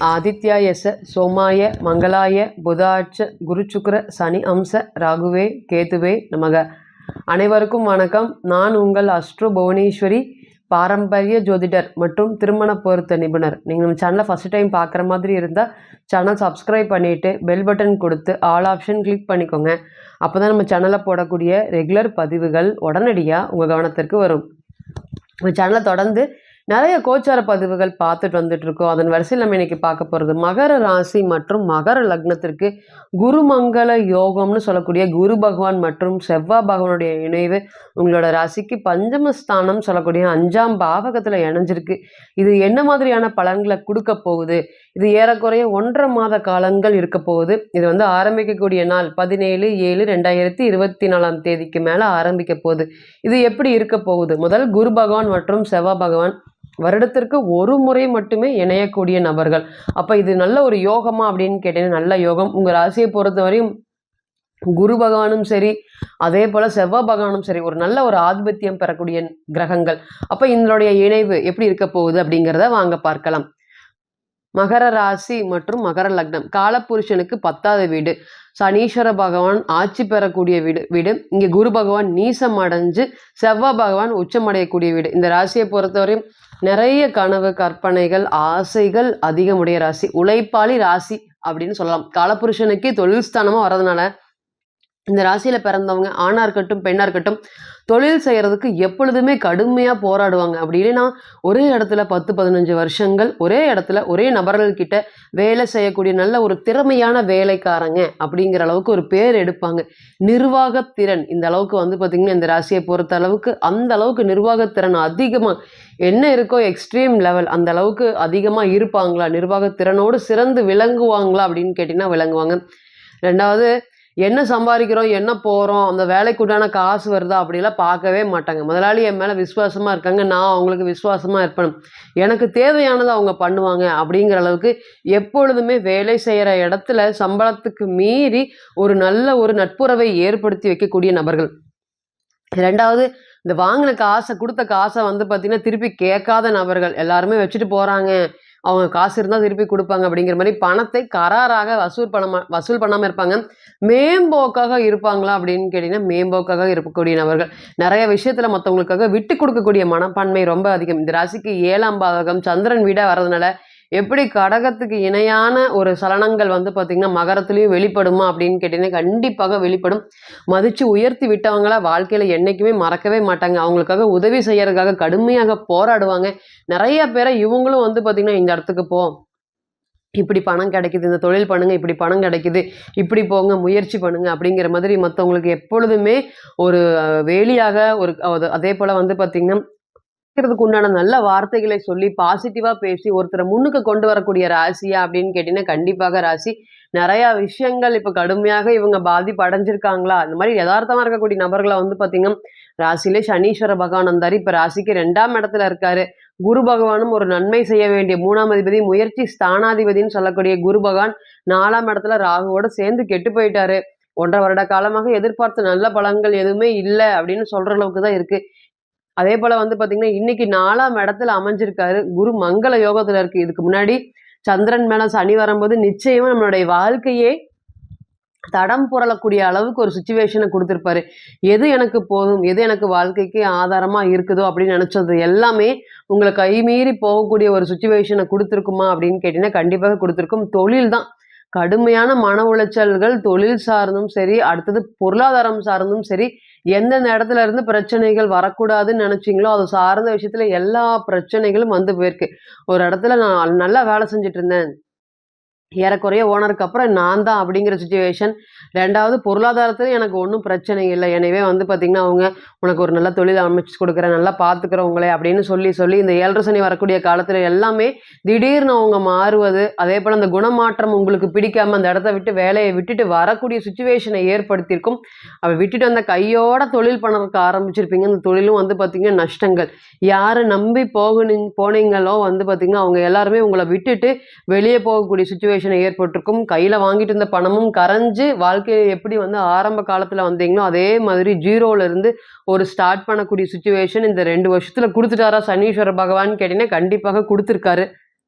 ஆதித்யாயச சோமாய மங்களாய புதாட்ச குருச்சுக்கர சனி அம்ச ராகுவே கேதுவே நமக. அனைவருக்கும் வணக்கம். நான் உங்கள் அஸ்ட்ரோ புவனேஸ்வரி, பாரம்பரிய ஜோதிடர் மற்றும் திருமண பொருத்த நிபுணர். நீங்கள் நம்ம சேனலை ஃபஸ்ட் டைம் பார்க்குற மாதிரி இருந்தால் சேனல் சப்ஸ்கிரைப் பண்ணிவிட்டு பெல் பட்டன் கொடுத்து ஆல் ஆப்ஷன் கிளிக் பண்ணிக்கோங்க. அப்போ தான் நம்ம சேனலில் போடக்கூடிய ரெகுலர் பதிவுகள் உடனடியாக உங்கள் கவனத்திற்கு வரும். நம்ம சேனலை தொடர்ந்து நிறைய கோச்சார பதிவுகள் பார்த்துட்டு வந்துட்டுருக்கோம். அதன் வரிசையில் நம்ம இன்றைக்கி பார்க்க போகிறது மகர ராசி மற்றும் மகர லக்னத்திற்கு குருமங்கள யோகம்னு சொல்லக்கூடிய குரு பகவான் மற்றும் செவ்வாய் பகவானுடைய இணைவு உங்களோட ராசிக்கு பஞ்சமஸ்தானம் சொல்லக்கூடிய 5ஆம் பாவகத்தில் இணைஞ்சிருக்கு. இது என்ன மாதிரியான பலன்களை கொடுக்க போகுது? இது ஏறக்குறைய 1.5 மாத காலங்கள் இருக்க போகுது. இது ஆரம்பிக்கக்கூடிய நாள் 17/7/2024 மேலே ஆரம்பிக்க போகுது. இது எப்படி இருக்க போகுது? முதல் குரு பகவான் மற்றும் செவ்வாய் பகவான் வருடத்திற்கு ஒரு முறை மட்டுமே இணையக்கூடிய நபர்கள். அப்போ இது நல்ல ஒரு யோகமா அப்படின்னு கேட்டீங்கன்னா நல்ல யோகம். உங்கள் ராசியை பொறுத்தவரையும் குரு பகவானும் சரி, அதே போல் செவ்வாய் பகவானும் சரி, ஒரு நல்ல ஒரு ஆதிபத்தியம் பெறக்கூடிய கிரகங்கள். அப்போ இதனுடைய இணைவு எப்படி இருக்க போகுது அப்படிங்கிறத வாங்க பார்க்கலாம். மகர ராசி மற்றும் மகர லக்னம் காலபுருஷனுக்கு 10வது வீடு. சனீஸ்வர பகவான் ஆட்சி பெறக்கூடிய வீடு. இங்கே குரு பகவான் நீசம் அடைஞ்சு செவ்வாய் பகவான் உச்சமடையக்கூடிய வீடு. இந்த ராசியை பொறுத்தவரையும் நிறைய கனவு, கற்பனைகள், ஆசைகள் அதிகமுடைய ராசி, உழைப்பாளி ராசி அப்படின்னு சொல்லலாம். காலபுருஷனுக்கு தொழில் ஸ்தானமாக வர்றதுனால இந்த ராசியில் பிறந்தவங்க ஆணாக இருக்கட்டும் பெண்ணாக இருக்கட்டும் தொழில் செய்கிறதுக்கு எப்பொழுதுமே கடுமையாக போராடுவாங்க. அப்படி இல்லைன்னா ஒரே இடத்துல 10-15 வருஷங்கள் ஒரே இடத்துல ஒரே நபர்கள்கிட்ட வேலை செய்யக்கூடிய நல்ல ஒரு திறமையான வேலைக்காரங்க அப்படிங்கிற அளவுக்கு ஒரு பேர் எடுப்பாங்க. நிர்வாகத்திறன் இந்த அளவுக்கு பார்த்திங்கன்னா இந்த ராசியை பொறுத்த அளவுக்கு அந்த அளவுக்கு நிர்வாகத்திறன் அதிகமாக என்ன இருக்கோ எக்ஸ்ட்ரீம் லெவல் அந்த அளவுக்கு அதிகமாக இருப்பாங்களா? நிர்வாகத்திறனோடு சிறந்து விளங்குவாங்களா அப்படின்னு கேட்டிங்கன்னா விளங்குவாங்க. ரெண்டாவது, என்ன சம்பாதிக்கிறோம், என்ன போகிறோம், அந்த வேலைக்கு உண்டான காசு வருதா அப்படிலாம் பார்க்கவே மாட்டாங்க. முதலாளி என் மேலே விசுவாசமாக இருக்காங்க, நான் அவங்களுக்கு விசுவாசமாக இருப்பேன், எனக்கு தேவையானதை அவங்க பண்ணுவாங்க அப்படிங்கிற அளவுக்கு எப்பொழுதுமே வேலை செய்கிற இடத்துல சம்பளத்துக்கு மீறி ஒரு நல்ல ஒரு நட்புறவை ஏற்படுத்தி வைக்கக்கூடிய நபர்கள். ரெண்டாவது, இந்த வாங்கின காசை கொடுத்த காசை பார்த்திங்கன்னா திருப்பி கேட்காத நபர்கள். எல்லாருமே வச்சுட்டு போகிறாங்க, அவங்க காசு இருந்தால் திருப்பி கொடுப்பாங்க அப்படிங்கிற மாதிரி பணத்தை கராராக வசூல் பண்ணாமல் இருப்பாங்க. மேம்போக்காக இருப்பாங்களா அப்படின்னு கேட்டிங்கன்னா மேம்போக்காக இருக்கக்கூடிய நபர்கள். நிறைய விஷயத்தில் மற்றவங்களுக்காக விட்டு கொடுக்கக்கூடிய மனப்பான்மை ரொம்ப அதிகம். இந்த ராசிக்கு 7ஆம் பாவகம் சந்திரன் வீடாக வர்றதுனால எப்படி கடகத்துக்கு இணையான ஒரு சலனங்கள் பார்த்திங்கன்னா மகரத்துலேயும் வெளிப்படுமா அப்படின்னு கேட்டிங்கன்னா கண்டிப்பாக வெளிப்படும். மதித்து உயர்த்தி விட்டவங்கள வாழ்க்கையில் என்றைக்குமே மறக்கவே மாட்டாங்க. அவங்களுக்காக உதவி செய்யறதுக்காக கடுமையாக போராடுவாங்க. நிறைய பேரை இவங்களும் பார்த்திங்கன்னா இந்த இடத்துக்கு இப்படி பணம் கிடைக்குது, இந்த தொழில் பண்ணுங்க, இப்படி பணம் கிடைக்குது, இப்படி போங்க, முயற்சி பண்ணுங்க அப்படிங்கிற மாதிரி மற்றவங்களுக்கு எப்பொழுதுமே ஒரு வேலியாக ஒரு அதே போல் பார்த்திங்கன்னா உண்டான நல்ல வார்த்தைகளை சொல்லி பாசிட்டிவா பேசி ஒருத்தரை முன்னுக்கு கொண்டு வரக்கூடிய ராசியா அப்படின்னு கேட்டீங்கன்னா கண்டிப்பாக ராசி. நிறைய விஷயங்கள் இப்ப கடுமையாக இவங்க பாதிப்பு அடைஞ்சிருக்காங்களா, இந்த மாதிரி யதார்த்தமா இருக்கக்கூடிய நபர்களை பாத்தீங்கன்னா ராசியிலே சனீஸ்வர பகவான் வந்தாரு. இப்ப ராசிக்கு 2ஆம் இடத்துல இருக்காரு. குரு பகவானும் ஒரு நன்மை செய்ய வேண்டிய 3ஆம் அதிபதி, முயற்சி ஸ்தானாதிபதினு சொல்லக்கூடிய குரு பகவான் 4ஆம் இடத்துல ராகுவோட சேர்ந்து கெட்டு போயிட்டாரு. 1.5 வருட காலமாக எதிர்பார்த்த நல்ல பலன்கள் எதுவுமே இல்லை அப்படின்னு சொல்ற அளவுக்கு தான் இருக்கு. அதே போல பார்த்தீங்கன்னா இன்னைக்கு 4ஆம் இடத்துல அமைஞ்சிருக்காரு. குரு மங்கள யோகத்துல இருக்கு. இதுக்கு முன்னாடி சந்திரன் மேல சனி வரும்போது நிச்சயமா நம்மளுடைய வாழ்க்கையே தடம் புரளக்கூடிய அளவுக்கு ஒரு சுச்சுவேஷனை கொடுத்துருப்பாரு. எது எனக்கு போதும், எது எனக்கு வாழ்க்கைக்கு ஆதாரமா இருக்குதோ அப்படின்னு நினைச்சது எல்லாமே உங்களை கைமீறி போகக்கூடிய ஒரு சுச்சுவேஷனை கொடுத்துருக்குமா அப்படின்னு கேட்டீங்கன்னா கண்டிப்பாக கொடுத்துருக்கும். தொழில் தான் கடுமையான மன உளைச்சல்கள், தொழில் சார்ந்தும் சரி, அடுத்தது பொருளாதாரம் சார்ந்தும் சரி, எந்தெந்த இடத்துல இருந்து பிரச்சனைகள் வரக்கூடாதுன்னு நினைச்சிங்களோ அது சார்ந்த விஷயத்துல எல்லா பிரச்சனைகளும் போயிருக்கு. ஒரு இடத்துல நான் நல்லா வேலை செஞ்சுட்டு இருந்தேன், ஏறக்குறைய ஓனருக்கு அப்புறம் நான் தான் அப்படிங்கிற சுச்சுவேஷன். ரெண்டாவது, பொருளாதாரத்தில் எனக்கு ஒன்றும் பிரச்சனை இல்லை, எனவே பார்த்திங்கன்னா அவங்க உனக்கு ஒரு நல்ல தொழில் அமைச்சு கொடுக்குறேன், நல்லா பார்த்துக்கிறேன் உங்களே அப்படின்னு சொல்லி இந்த 7.5 சனி வரக்கூடிய காலத்தில் எல்லாமே திடீர்னு அவங்க மாறுவது, அதே போல் அந்த குணமாற்றம் உங்களுக்கு பிடிக்காமல் அந்த இடத்த விட்டு வேலையை விட்டுட்டு வரக்கூடிய சுச்சுவேஷனை ஏற்படுத்தியிருக்கும். அவள் விட்டுட்டு அந்த கையோட தொழில் பண்ணறதுக்கு ஆரம்பிச்சிருப்பீங்க. அந்த தொழிலும் பார்த்திங்கன்னா நஷ்டங்கள். யாரை நம்பி போனீங்களோ பார்த்திங்கன்னா அவங்க எல்லாருமே உங்களை விட்டுட்டு வெளியே போகக்கூடிய சுச்சுவேஷன் ஏற்பட்டிருக்கும். கையில வாங்கிட்டு இருந்த பணமும் கரைஞ்சு வாழ்க்கையை எப்படி ஆரம்ப காலத்துல வந்தீங்களோ அதே மாதிரி 0ல இருந்து ஒரு ஸ்டார்ட் பண்ணக்கூடிய சுச்சுவேஷன் இந்த 2 வருஷத்துல கொடுத்துட்டாரா சனீஸ்வர பகவான் கேட்டீங்கன்னா கண்டிப்பாக கொடுத்துருக்காரு.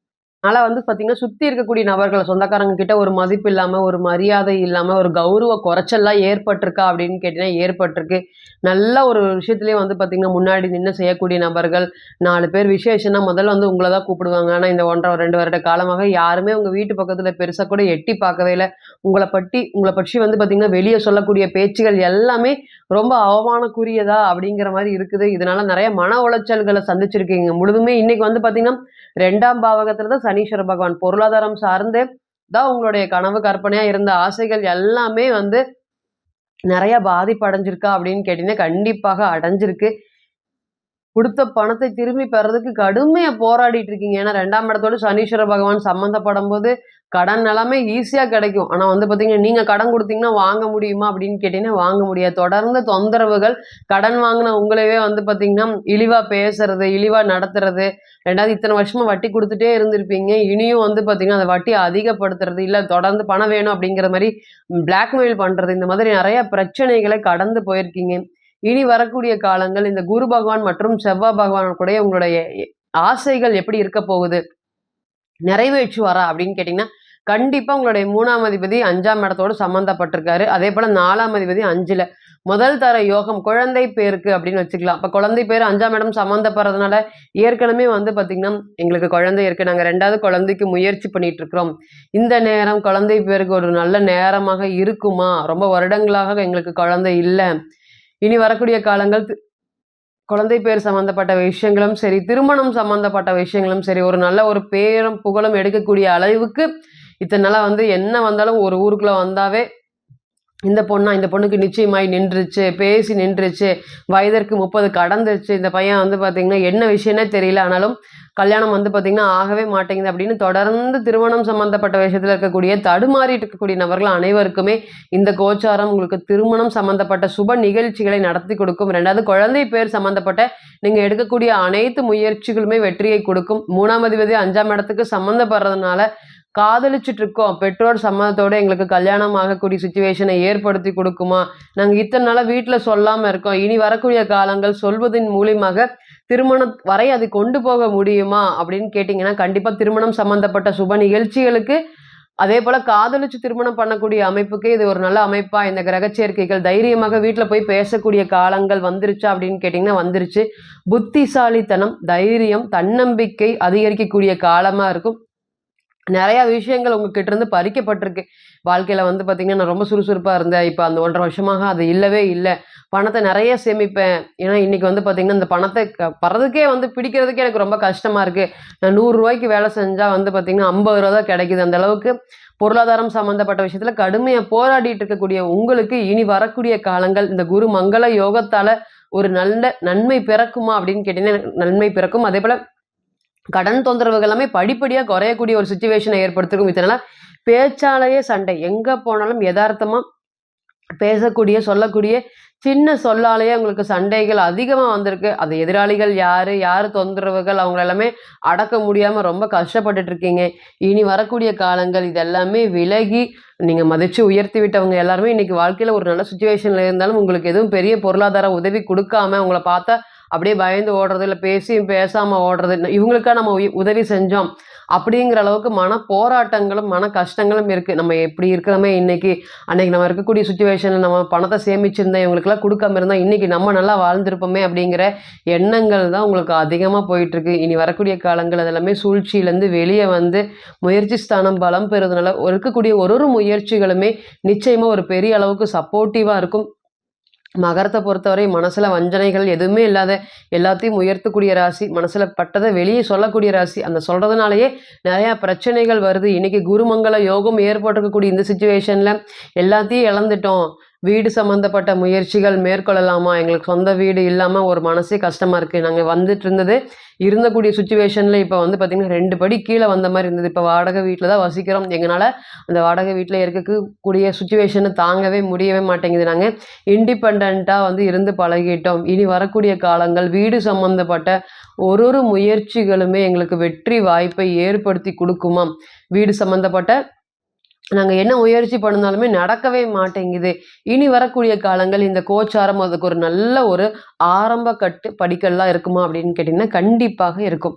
அதனால வந்து பார்த்தீங்கன்னா, சுத்தி இருக்கக்கூடிய நபர்கள் சொந்தக்காரங்க கிட்ட ஒரு மதிப்பு இல்லாம, ஒரு மரியாதை இல்லாம, ஒரு கௌரவ குறைச்சல்லாம் ஏற்பட்டுருக்கா அப்படின்னு கேட்டீங்கன்னா, ஏற்பட்டுருக்கு. நல்ல ஒரு விஷயத்திலேயே வந்து பார்த்தீங்கன்னா, முன்னாடி நின்னு செய்யக்கூடிய நபர்கள், 4 பேர் விசேஷம்னா முதல்ல வந்து உங்கள தான் கூப்பிடுவாங்க. ஆனா இந்த 1 1/2 2 வருட காலமாக யாருமே உங்க வீட்டு பக்கத்துல பெருசா கூட எட்டி பார்க்கவே இல்ல. உங்கள பற்றி வந்து பார்த்தீங்கன்னா, வெளிய சொல்லக்கூடிய பேச்சுகள் எல்லாமே ரொம்ப அவமானக்குரியதா அப்படிங்கிற மாரி இருக்குது. இதனால நெறைய மன உளைச்சல்கள சந்திச்சிருக்கீங்க. முழுதுமே இன்னைக்கு வந்து பார்த்தீங்கன்னா 2ஆம் பாவகத்துல தான் சனீஸ்வர பகவான். பொருளாதாரம் சார்ந்து தான் உங்களுடைய கனவு, கற்பனையா இருந்த ஆசைகள் எல்லாமே வந்து நெறைய பாதிப்பு அடைஞ்சிருக்கா அப்படின்னு கேட்டீங்கன்னா, கண்டிப்பாக அடைஞ்சிருக்கு. குடுத்த பணத்தை திரும்பி பெறதுக்கு கடுமையா போராடிட்டு இருக்கீங்க. ஏன்னா 2ஆம் இடத்தோட சனீஸ்வர பகவான் சம்மந்தப்படும்போது, கடன் எல்லாமே ஈஸியா கிடைக்கும். ஆனா வந்து பார்த்தீங்கன்னா, நீங்க கடன் குடுத்தீங்கன்னா வாங்க முடியுமா? அப்படின்னு கேட்டீங்கன்னா, வாங்க முடியாது. தொடர்ந்து தொந்தரவுகள், கடன் வாங்குன உங்களவே வந்து பார்த்தீங்கன்னா, இழிவா பேசுறது, இழிவா நடத்துறது, 2வது இத்தன வருஷமா வட்டி குடுத்துட்டே இருந்திருப்பீங்க. இனியும் வந்து பார்த்தீங்கன்னா, அந்த வட்டிய அதிகப்படுத்துறது, இல்ல தொடர்ந்து பணம் வேணும் அப்படிங்கிற மாரி பிளாக்மெயில் பண்றது, இந்த மாதிரி நெறைய பிரச்சனைகள கடந்து போயிருக்கீங்க. இனி வரக்கூடிய காலங்கள் இந்த குரு பகவான் மற்றும் செவ்வாய் பகவான் கூடயே உங்களுடைய ஆசைகள் எப்படி இருக்க போகுது? நிறைவேற்றுவாரா? அப்படின்னு கேட்டீங்கன்னா, கண்டிப்பா உங்களுடைய 3ஆம் அதிபதி 5ஆம் இடத்தோடு சம்மந்தப்பட்டிருக்காரு. அதேபோல 4ஆம் அதிபதி 5ல. முதல் தர யோகம் குழந்தை பேருக்கு அப்படின்னு வச்சுக்கலாம். அப்ப குழந்தை பேரு 5ஆம் இடம் சம்மந்தப்படுறதுனால, ஏற்கனவே வந்து பார்த்தீங்கன்னா, எங்களுக்கு குழந்தை இருக்கு. நாங்க 2வது குழந்தைக்கு முயற்சி பண்ணிட்டு இருக்கிறோம். இந்த நேரம் குழந்தை பேருக்கு ஒரு நல்ல நேரமாக இருக்குமா? ரொம்ப வருடங்களாக எங்களுக்கு குழந்தை இல்ல. இனி வரக்கூடிய காலங்கள் குழந்தை பேர் சம்மந்தப்பட்ட விஷயங்களும் சரி, திருமணம் சம்மந்தப்பட்ட விஷயங்களும் சரி, ஒரு நல்ல ஒரு பேரும், புகழும் எடுக்கக்கூடிய அளவுக்கு இத்தன நாளா வந்து என்ன வந்தாலும் ஒரு ஊருக்குள்ள வந்தாவே இந்த பொண்ணுக்கு நிச்சயமாயி நின்றுச்சு, பேசி நின்றுச்சு, வயதிற்கு 30 கடந்துருச்சு. இந்த பையன் வந்து பார்த்தீங்கன்னா, என்ன விஷயம்னே தெரியல. ஆனாலும் கல்யாணம் வந்து பார்த்தீங்கன்னா, ஆகவே மாட்டேங்குது அப்படின்னு தொடர்ந்து திருமணம் சம்மந்தப்பட்ட விஷயத்துல இருக்கக்கூடிய தடுமாறிட்டு இருக்கக்கூடிய நபர்கள் அனைவருக்குமே இந்த கோச்சாரம் உங்களுக்கு திருமணம் சம்மந்தப்பட்ட சுப நிகழ்ச்சிகளை நடத்தி கொடுக்கும். 2வது குழந்தை பேர் சம்மந்தப்பட்ட நீங்க எடுக்கக்கூடிய அனைத்து முயற்சிகளுமே வெற்றியை கொடுக்கும். 3ஆம் அதிபதி 5ஆம் இடத்துக்கு சம்மந்தப்படுறதுனால காதலிச்சுட்டு இருக்கோம். பெற்றோர் சம்மதத்தோட எங்களுக்கு கல்யாணம் ஆகக்கூடிய சிச்சுவேஷனை ஏற்படுத்தி குடுக்குமா? நாங்க இத்தன நாளா வீட்ல சொல்லாம இருக்கோம். இனி வரக்கூடிய காலங்கள் சொல்வதின் மூலியமாக திருமணம் வரை அதை கொண்டு போக முடியுமா? அப்படின்னு கேட்டீங்கன்னா, கண்டிப்பா திருமணம் சம்மந்தப்பட்ட சுப நிகழ்ச்சிகளுக்கு, அதேபோல காதலிச்சு திருமணம் பண்ணக்கூடிய அமைப்புக்கு இது ஒரு நல்ல அமைப்பா, இந்த கிரக சேர்க்கைகள் தைரியமாக வீட்ல போய் பேசக்கூடிய காலங்கள் வந்துருச்சா? அப்படின்னு கேட்டீங்கன்னா வந்துருச்சு. புத்திசாலித்தனம், தைரியம், தன்னம்பிக்கை அதிகரிக்கக்கூடிய காலமா இருக்கும். நெறைய விஷயங்கள் உங்ககிட்ட இருந்து பறிக்கப்பட்டிருக்கு. வாழ்க்கையில வந்து பார்த்தீங்கன்னா, நான் ரொம்ப சுறுசுறுப்பா இருந்தேன். இப்ப அந்த 1 1/2 வருஷமாக அது இல்லவே இல்ல. பணத்த நெறைய சேமிப்பேன். ஏன்னா, இன்னைக்கு வந்து பார்த்தீங்கன்னா, இந்த பணத்த பறதுக்கே வந்து பிடிக்கிறதுக்கே எனக்கு ரொம்ப கஷ்டமா இருக்கு. நான் ரூ. 100க்கு வேலை செஞ்சா வந்து பார்த்தீங்கன்னா, ரூ. 50 தான் கிடைக்குது. அந்த அளவுக்கு பொருளாதாரம் சம்மந்தப்பட்ட விஷயத்துல கடுமையா போராடிட்டு இருக்கக்கூடிய உங்களுக்கு, இனி வரக்கூடிய காலங்கள் இந்த குரு மங்கள யோகத்தால ஒரு நல்ல நன்மை பிறக்குமா? அப்படின்னு கேட்டீங்கன்னா, நன்மை பிறக்கும். அதேபோல கடன் தொந்தரவுகள் எல்லாமே படிப்படியா குறையக்கூடிய ஒரு சிச்சுவேஷனை ஏற்படுத்திருக்கும். இத்தன நாளா பேச்சாலேயே சண்டை. எங்க போனாலும் எதார்த்தமா பேசக்கூடிய, சொல்லக்கூடிய சின்ன சொல்லாலேயே உங்களுக்கு சண்டைகள் அதிகமா வந்திருக்கு. அது எதிராளிகள் யாரு? யாரு தொந்தரவுகள்? அவங்கள எல்லாமே அடக்க முடியாம ரொம்ப கஷ்டப்பட்டுட்டு இருக்கீங்க. இனி வரக்கூடிய காலங்கள் இது எல்லாமே விலகி, நீங்க மதிச்சு உயர்த்தி விட்டவங்க எல்லாருமே இன்னைக்கு வாழ்க்கையில ஒரு நல்ல சிச்சுவேஷன்ல இருந்தாலும், உங்களுக்கு எதுவும் பெரிய பொருளாதார உதவி குடுக்காம, உங்கள பார்த்தா அப்படியே பயந்து ஓடுறது, இல்ல பேசியும் பேசாம ஓடுறது. இவங்களுக்கா நம்ம உதவி செஞ்சோம். அப்படிங்கிற அளவுக்கு மன போராட்டங்களும், மன கஷ்டங்களும் இருக்கு. நம்ம எப்படி இருக்கிறோமே இன்னைக்கு, அன்னைக்கு நம்ம இருக்கக்கூடிய சிச்சுவேஷன்ல நம்ம பணத்த சேமிச்சிருந்தா, இவங்களுக்கெல்லாம் குடுக்காம இருந்தா, இன்னைக்கு நம்ம நல்லா வாழ்ந்திருப்போமே அப்படிங்கிற எண்ணங்கள் தான் உங்களுக்கு அதிகமா போயிட்டுருக்கு. இனி வரக்கூடிய காலங்கள் அது எல்லாமே சூழ்ச்சியிலேருந்து வெளிய வந்து, முயற்சி ஸ்தானம் பலம் பெறுவதனால இருக்கக்கூடிய ஒரு ஒரு முயற்சிகளுமே நிச்சயமா ஒரு பெரிய அளவுக்கு சப்போர்ட்டிவா இருக்கும். மகரத்த பொறுத்தவரை மனசுல வஞ்சனைகள் எதுவுமே இல்லாத எல்லாத்தையும் உயர்த்தக்கூடிய ராசி. மனசுல பட்டத வெளிய சொல்லக்கூடிய ராசி. அந்த சொல்றதுனாலயே நெறைய பிரச்சனைகள் வருது. இன்னைக்கு குருமங்கள யோகம் ஏற்பட்டிருக்கக்கூடிய இந்த சிச்சுவேஷன்ல எல்லாத்தையும் இழந்துட்டோம். வீடு சம்மந்தப்பட்ட முயற்சிகள் மேற்கொள்ளலாமா? எங்களுக்கு சொந்த வீடு இல்லாம ஒரு மனசே கஷ்டமா இருக்கு. நாங்க வந்துட்டு இருந்தது இருந்தக்கூடிய சிச்சுவேஷன்ல இப்ப வந்து பார்த்தீங்கன்னா 2 படி கீழ வந்த மாரி இருந்தது. இப்ப வாடகை வீட்ல தான் வசிக்கிறோம். எங்கனால அந்த வாடகை வீட்ல இருக்கக்கூடிய சிச்சுவேஷன தாங்கவே முடியவே மாட்டேங்குது. நாங்க இண்டிபெண்டன்ட்டா வந்து இருந்து பழகிட்டோம். இனி வரக்கூடிய காலங்கள் வீடு சம்மந்தப்பட்ட ஒரு ஒரு முயற்சிகளுமே எங்களுக்கு வெற்றி வாய்ப்பை ஏற்படுத்தி குடுக்குமாம். வீடு சம்மந்தப்பட்ட நாங்க என்ன முயற்சி பண்ணாலுமே நடக்கவே மாட்டேங்குது. இனி வரக்கூடிய காலங்கள் இந்த கோச்சாரம் அதுக்கு ஒரு நல்ல ஒரு ஆரம்ப கட்டு படிக்கல்லா இருக்குமா? அப்படின்னு கேட்டீங்கன்னா, கண்டிப்பாக இருக்கும்.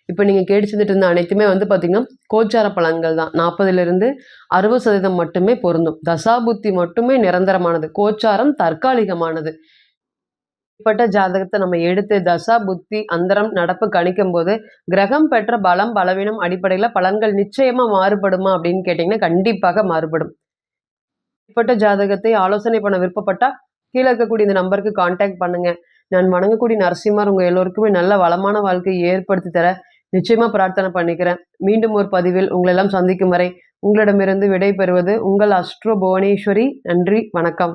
இப்போ நீங்க கேட்டு செஞ்சுட்டு இருந்த அனைத்துமே வந்து பார்த்தீங்கன்னா, கோச்சார பலன்கள் தான். 40லிருந்து 60% மட்டுமே பொருந்தும். தசாபுத்தி மட்டுமே நிரந்தரமானது. கோச்சாரம் தற்காலிகமானது. இப்பட்ட ஜாதகத்த நம்ம எடுத்து தசா, புத்தி, அந்தரம், நடப்பு கணிக்கும்போது, கிரகம் பெற்ற பலம், பலவீனம் அடிப்படையில பலன்கள் நிச்சயமா மாறுபடுமா அப்படின்னு கேட்டீங்கன்னா, கண்டிப்பாக மாறுபடும். இப்பட்ட ஜாதகத்தை ஆலோசனை பண்ண விருப்பப்பட்டா, கீழ இருக்கக்கூடிய இந்த நம்பருக்கு கான்டாக்ட் பண்ணுங்க. நான் வணங்கக்கூடிய நரசிம்மர் உங்க எல்லோருக்குமே நல்ல வளமான வாழ்க்கையை ஏற்படுத்தி தர நிச்சயமா பிரார்த்தனை பண்ணிக்கிறேன். மீண்டும் ஒரு பதிவில் உங்களை எல்லாம் சந்திக்கும் வரை உங்களிடமிருந்து விடை பெறுவது உங்கள் அஸ்ட்ரோ புவனேஸ்வரி. நன்றி, வணக்கம்.